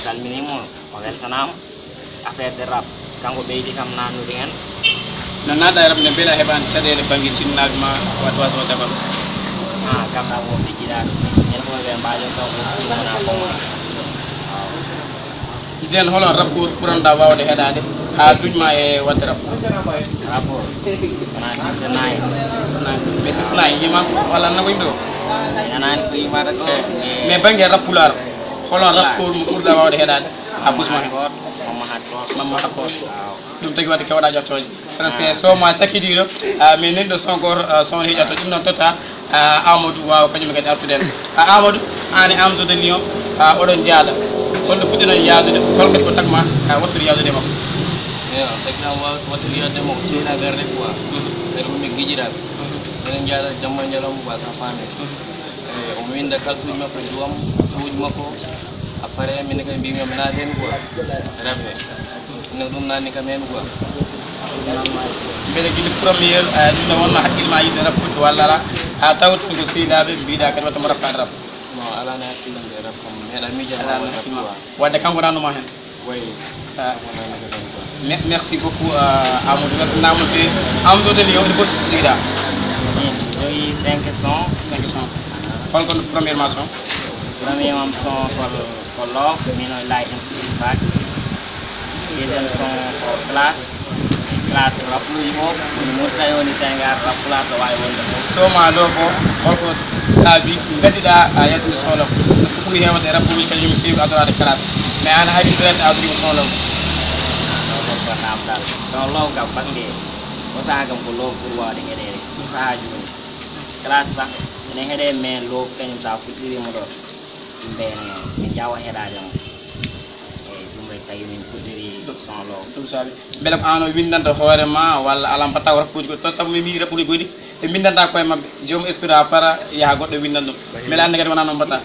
salminimo o weltanama affaire de rap kanko ɓeydi kam nannude hen no naɗa e rap nde beela heɓani caɗele banggue cinnaɓe ma wat waso jagol kam ɗa wo ɓe jiɗa ɗum en fof ɓe mbajo taw ko wona komona iden holon rap ɓuranɗa wawde heɗade ha duñma e wadde rap rapport wona sisanayi mais si sona yima walla nako yimɓe o mi nanani ko yimata ɗo mais banggue rap pulaar holon rap ɓurɗa wawde heɗade ha busma hen mamma rapport ɗum tagui wadde kewɗa ƴettoje presque soma takkidiɗo mais nenɗo son goto son heeƴatto ɗum noon totta amadou wawa kañum kadi artude en amadou an e amadou de lion oɗon jaada holno puɗɗiɗon yaadude hol kadi ko tagma wattude yawdude makko tagɗam wattude yawdude makko ceena garde quoi kadi komi guiƴiraɓe enen jaada jamma ñalawma ba sa faame omo winda kalsuji makko e duwam suuji makko après min kadi mbimi mi naati hen quoi rabe ne ɗum nanni kam hen quoi beele guila premiére ɗum ne wonno hakkille ma yidde rappude walla ala ha tawti ko sehilaɓe mbiɗa kadi wattamo rappade rap non alano hakkillam de rap kam meeɗa miijaa wadde kanko rendement hen way merci beaucoup amadou weltanama te amadou de lion ene foti joguiɗa jogui 500 holko premiére mention premier son ko love min o lay en spirit back deuxième son ko classe rapluji fof ɗum murtawi woni sénégal rap classe ɗo wawi wonde fof soma ɗo ko holko saabi gaddiɗa yaltude sohla ko ɓuuri hewde rappuji kadi yomi kewi adorade classe mais an hayɗi direct adorima sohla ko namdal son love kam banggue o saaha kam ko love ɓuuri wawde heɗede saaha joni classe sax ene heeɗe mais love kañum sa fuɗɗirima ɗo yimɓe ene jawa heɗade mo eyyi ɗum rek tagi min puɗɗiri son love ɗum saabi beele ko an o windanta hoorema walla ala mbatta ko rappuji goɗɗi par sabu mi mii rappuji goɗɗi ɓe bindanta koye mabɓe jomum esprit a para yaaha goɗɗo windan ɗum beele ande kadi wona noon mbatta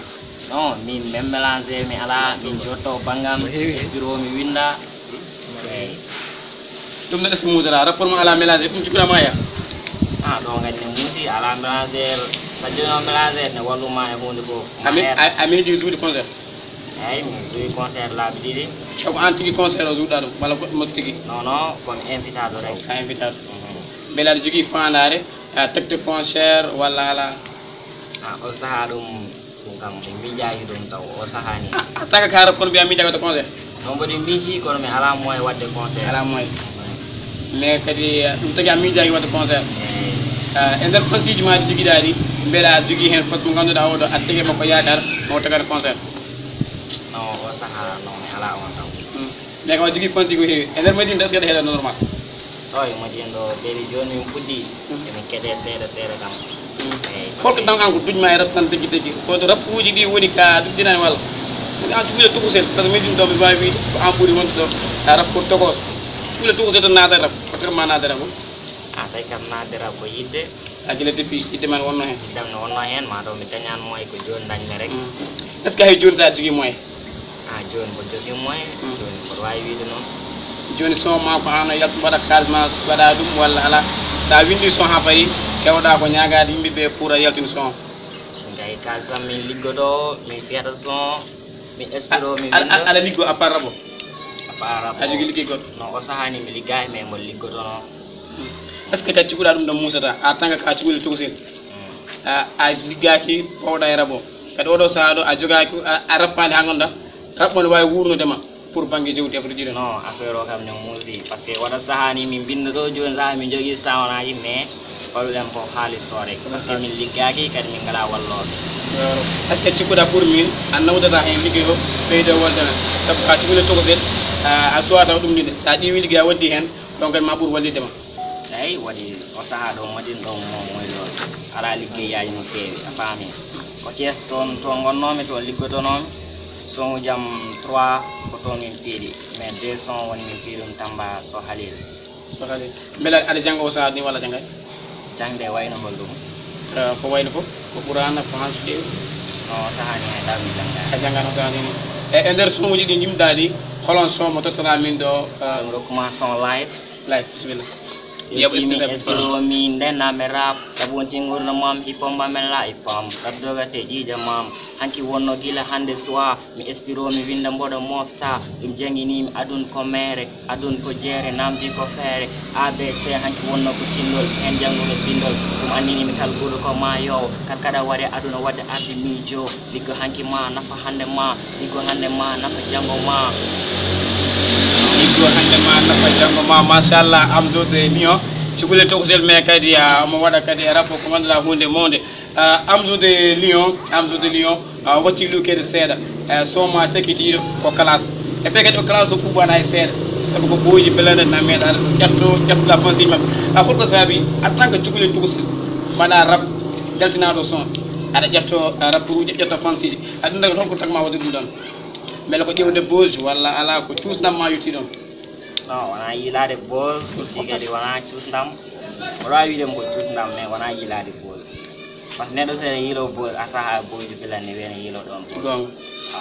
non min même mélangé mi ala min jotto banggam esprit o mi winda eyyi ɗum ne est ce que muusata rapport mo ala mélangé ɗum cikkuɗama ya ɗo kadi ne muusi ala mélangé kadi no mélangé ne walluma e hunde fof a meeɗi jouude concert eyyi mi joui concert laabi ɗiɗi ko an tigui concert o jouɗa ɗum walla goɗɗo makko tigui non komi invitado rek a invitado beele aɗa jogui fandare tagde concert walla ala o saaha ɗum kam mi miijaki ɗum taw o saaha ni taga ka rap kono mbiya miijaki wadde concert non mboɗi miiji kono mi ala moyen wadde concert ala moyen mais kadi ɗum tagui a miijaki wadde concert e nder fansiji ma ɗi joguiɗa ɗi beele a jogui hen fos mo ganduɗa oɗo a tagui makko yaadar mo tagade concert non o saaha non mi ala on taw mais kam a jogui fansi ko heewi e nder madina est ce que aɗa heeɗa normal ɗo e madina ɗo ɓeydi joni min puɗɗi emin keeɗe seeɗa seeɗa kam eyyi holko tan an ko duñma e rap tan tigui tigui koto rap uji ɗi woni ka ɗuɗɗinani walla an cuɓile tokosel par ce que madina ɗo mi wawi wiide ko an ɓuuri wonde ɗo rap ko tokos cuɓile tokosel tan naata rap ko terma naade rap tawi kam naade rap ko yidde a guila depuis yidde men wonno hen yiddam ne wonno hen mataw mi dañani moyen ko joni dañmi rek est ce que hay joni sa jogui moyen joni mboɗo jogui moyen joni mboɗo wawi wiide noon joni son ma ko an yaltu mbaɗa kalis ma waɗa ɗum walla ala sa windi son ha payi kewɗa ko ñagade yimɓeɓe pour a yaltini son min gayi kalisam min liggoɗo min fiyata son min espiro mi winda aɗa liggo à part rabo a part a jogui ligguey goɗɗo non o sahani mi liggaki mais mboɗo liggotono est ce que kadi cikkuɗa ɗum ɗo musata a tanga ka cuɓuli tokosel a liggaki pawɗa e rabo kadi oɗo saaha ɗo a jogaki a rappade ha ganduɗa raɓɓo ne wawi wurnudema pour banggue jewdi defre ɗiɗo non affaire o kam ne muusi par ce que waɗa sahani min binda ɗo joni saaha min jogui sawonaji mais waɗuɗen ko haalis o rek par ce que min liggaki kadi min ngala walloɓe est ce que cikkuɗa pour min a nawdata hen ligguey o ɓeydo woldema saabu ka cuɓule tokosel a suwa taw ɗum ɗinde sa ƴeewi ligguey a waddi hen donc kadi ma ɓuur wallidema eyyi waɗi o saaha ɗo madin ɗo moy ɗon ala liggeyaji no fewi a faami ko Thiés toon to gonnomi to liggotonomi son jam 3 ko toon min piiɗi mais 200 woni min piiɗum Tamba so halil beele aɗa jangga o saaha ni walla janggay jangde wayno holɗum ko wayno foof ko ɓurana ko han so ƴeewi non sahani hay ɗam mi jangga a janggano saaha ni e nder son uji ɗi jimɗa ɗi holon son mo tottana min ɗo ɗum rokkuma son live live bisimilla Yetimi espiro mi ndena me rap tabon tingurno mam hipom ba men la ipam rabdoga te jija mam hanki wonno gila hande soa mi espiro mi winda mbodo mofta dum jangini mi adun ko mere adun ko jere namdi ko fere abc hanki wonno ko tindol en jangulo bindol dum andini mi kal gudo ko ma yo kada wade aduna wadde ardi mijo liggo hanki ma nafa hande ma liggo hande ma nafa jango ma Igo hande ma nafa jango ma mashallah Amzo de Lyon cikule to sel me kadi mo wada kadi rapo ko mandala hunde monde Amzo de Lyon wati lu kede seda so ma takiti ko class e be kadi class ko bana e seda sabu ko boji belanda na me dal jetto la fansi ma ko ko sabi en tant que cikule to sel bana rap daltina do son ada jetto rapu jetto fansi adunda ko ko tagma wadi dum don mel ko ƴewde bose walla ala ko cuusdam ma yetti ɗon non wona yilade bose aussi kadi wona cuusdam oɗo wawi wiide mo cuusdam mais wona yilade bose par ce que neɗɗo seeɗa yilo bose a taha boyji pilande wiyene yilo ɗon gonga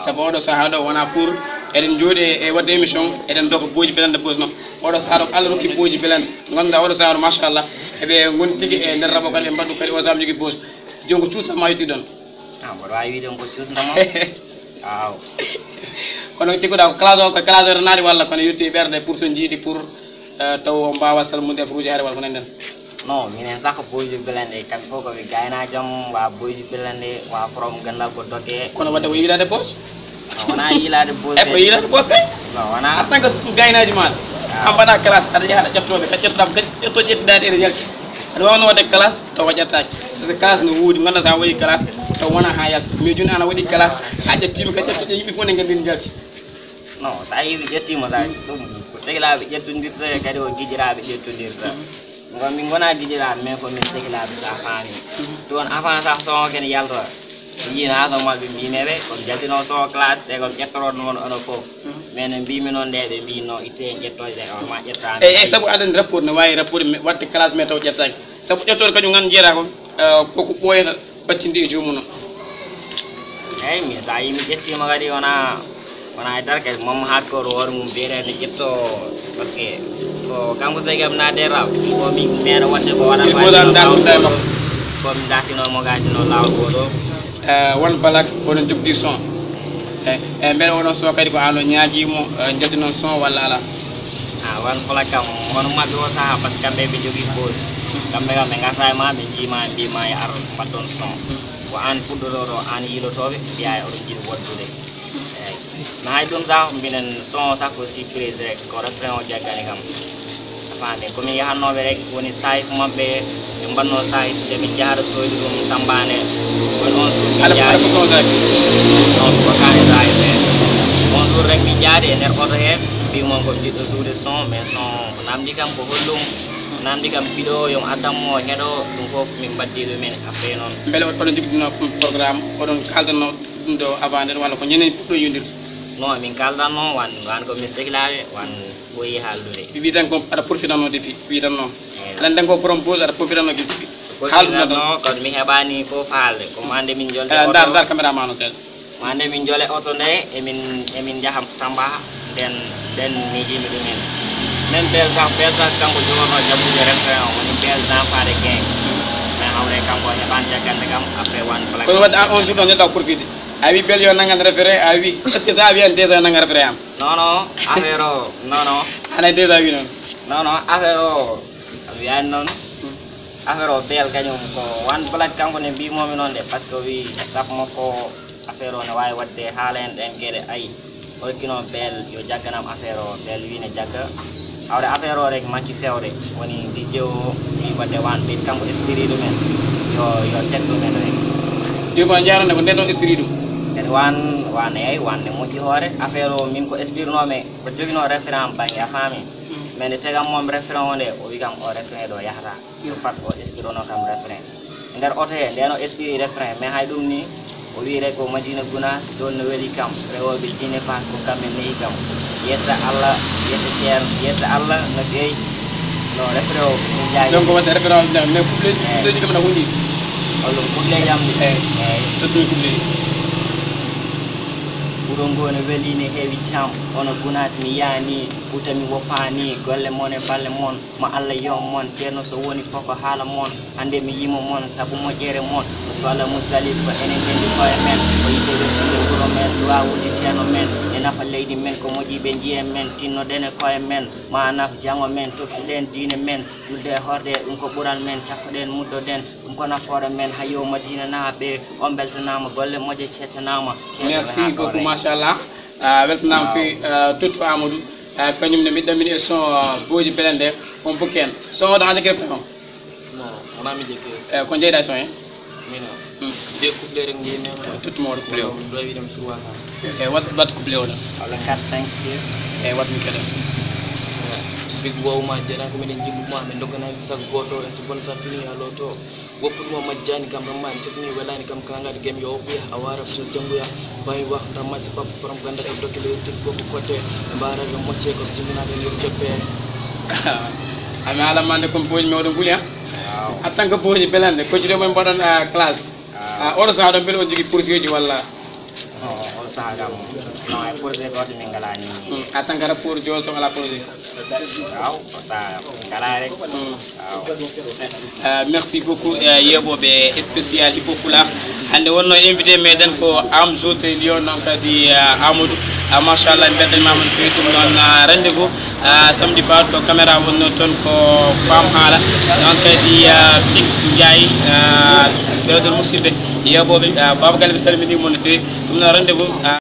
sabu oɗo saaha ɗo wona pour eɗen jooɗi e wadde émission eɗen doga boji belande bose noon oɗo saaha ɗo Allah rokki boji belande ganduɗa oɗo saaha ɗo machallah eɓe goni tigui e nder rabo kadi ɓe mbaɗɗu kadi o saaha jogui bose joni ko cuusdam ma yetti ɗon mboɗo wawi wiide ko cuusdam o aw kono tiguɗa ko classe o renade walla kono yetti ɓerde pour so jiiɗi pour taw o mbawa salmude e fruji are walla ko nan nden non minen saka boyji belande kamɓe fof koɓe gaynajam wa boyji belande wa from gandal ko doge kono wadde ko yilade bose wona yilade bose e ko yilade bose kay non wona en tant que gaynaji maɗa an mbaɗa classe aɗa jaaha aɗa ƴettoɓe kadi ƴettoɗa kadi ƴettoje ƴettiɗaɗe ene yalti aɗa wawno wadde classe taw ƴettaki par ce que classe no wuudi ganda sa waɗi classe taw wona ha yalta mais joni ana waɗi classe a ƴettima kadi ƴettoɗe yimɓe fof ne gandi ne jalti non sa yiwi ƴettima sa ɗum ko sehilaɓe ƴettodirta kadi o guiƴiraɓe ƴettodirta gon min gona guiƴiraɓe mais ko min sehilaɓe sa faami toon avant sah son kene yaltora yino ha son maɓe mbimeɓe koɓe jaltino son classe te koɓe ƴettoroɗo noon ono foof mais no mbimi noon nde ɓe mbino itte ƴettoje ɗe on ma ƴettani eyyi saabu aɗani rapport ne wawi rapport wadde classe mais taw ƴettaki saabu ƴettode kañum gan jeera kon koko ɓooyata battinde e jomum noon eyyi mi sa yimi ƴettima kadi wona e darke mom hardcore hoore mum biyetede ƴetto par ce que ko kanko tagi am naade raw ko min meeɗa wadde ko waɗa komi dartinomo gajino lawol goɗo won balak onon jogdi son e beele oɗon son kadi ko an o ñaaguimo jalti noon son walla ala won balak kam hono mabɓe o saaha par ce que kamɓe ɓe jogui pose kamɓe kam ɓe garta e ma ɓe jiima mbima e ar mbaɗɗon son ko an fuɗɗotoɗo an yilotoɓe mbiya oɗon jiiɗi waddude eyyi mi hay ɗum sah minen son sakko surprise rek ko refrain o jaggani kam afande komin yahannoɓe rek woni sayif mabɓe ɓe mbanno sayif nde min jahata soyde ɗum tambane woni on jour min jaadi non ko kane sayif he on jour rek min jaadi e nder oto he mbimon ko jiɗɗo suude son mais son namdi kam ko hollum namdi kam biɗo yo addanmo heeɗo ɗum foof min mbaddi ɗumen après noon beele oɗon jogdino programme oɗon kaldanno ɗum ɗo avant nden walla ko ñanden puɗɗo yondirde non min kaldanno wan ko min sehilaɓe wan ɓooyi haaldude wi tan ko aɗa profitanno depuis wi tan noon aɗa tan ko propose aɗa profitanno depuis haalduno non kono mi heɓani fof haalde comme hande min jolde dar caméra ma no seeɗa hande min jole oto nde emin jaaha Tamba nden mijimi ɗumen même bel sax kanko jogorno jaggude refrain o woni bel enfant de gain mais hawre kanko heɓani jaggande kam après wan black kono wadde on jour ɗo neɗɗo profité a wi bel yo nangan référé a wi est ce que sa wiyan déjà nangan référé am non affaire o non ana déjà wi noon non affaire o wiyani noon affaire o bel kañum ko wan black kanko ne mbimomi noon de par ce que wi staff makko affaire o ne wawi wadde haala en ɗen gueɗe ayi hokkino bel yo jagganam affaire o bel wi ne jagga hawde affaire o rek makki fewde woni DJ o wi wadde wan ɓeydi kanko esprit ɗumen yo teg ɗumen rek joni ko jarande ko nden ɗon esprit ɗum kadi wan eyyi wan ne moƴƴi hoore affaire o min ko esprit nomi ko joguino référent banggue a faami mais nde tegam mom référent o nde o wi kam o référent ɗo yahata yo fat o esprit ono kam référent e nder oto he ndeno esprit référent mais hay ɗum ni o wi rek ko Madina Gounass ɗon no weeli kam rewoɓe Djiné Fa ko kamɓe neyi kam yetta Allah yetta ceerno yetta Allah no feewi no référent o min jaayi donc wadde référent mais puɗɗeji kam na hunɗi hollum puɗɗeji am eyyi tottumi puɗɗeji urongone welini heewi jam ono gunas mi yani utami wopani golle mon e balle mon mo Allah yom mon ceerno so woni foko haala mon hande mi yimo mon sabu moƴƴere mon so Allah musalif ko enen dendi koye men o yide wettude wuro men duwawude ceerno men e nafa leydi men ko moƴƴiɓe jiye men tinnoɗen e koye men ma naf jango men tottuɗen diine men julde e horde ɗum ko ɓural men cakkoɗen muddoɗen ɗum ko nafoore men ha yo madina naaɓe on beltanama golle moƴƴe cettanama. Merci beaucoup machallah weltanama fi tutto Amadou kañum ne mi ɗamini e son boji belende on fof ken son oɗo hande kefte on non wona mi jekki ko jeyɗa son en mina de couple rek ngi tuttuma oɗo couplé o do wi dem 300 e wat couplé oɗo wala 4 5 6 e wat mi kede big wow ma jena ko minen jibuma men dogana sak goto en so bon sa fini alo to woppuma majjani kam ramani sakni welani kam kangade gem yo bi hawara so janguya bay wax tam ma pap from ganda ko dokile tik ko côté mbara ga mocce ko jimina den yor joppe ami alamande kom boji mi oɗo guli ha en tant que boji belande ko cido men mbaɗon classe oɗo saha ɗon beele on jogui poursuit ji walla on saha kam non e projet goto min galani en tant que rapport jol to ala projet waaw o saha gala rek merci beaucoup yeɓoɓe spécial hippo pulaar hande wonno invité meɗen ko am jote lion noon kadi Amadou machallah beddañmama no fewi ɗum noon rendez vous samedi bawɗo ko caméra wonno toon ko fam haala noon kadi Big Ndiaye ɓewɗon musidɓe yeɓoɓe Baba Galle mi salminima no fewi ɗum noon rendez vous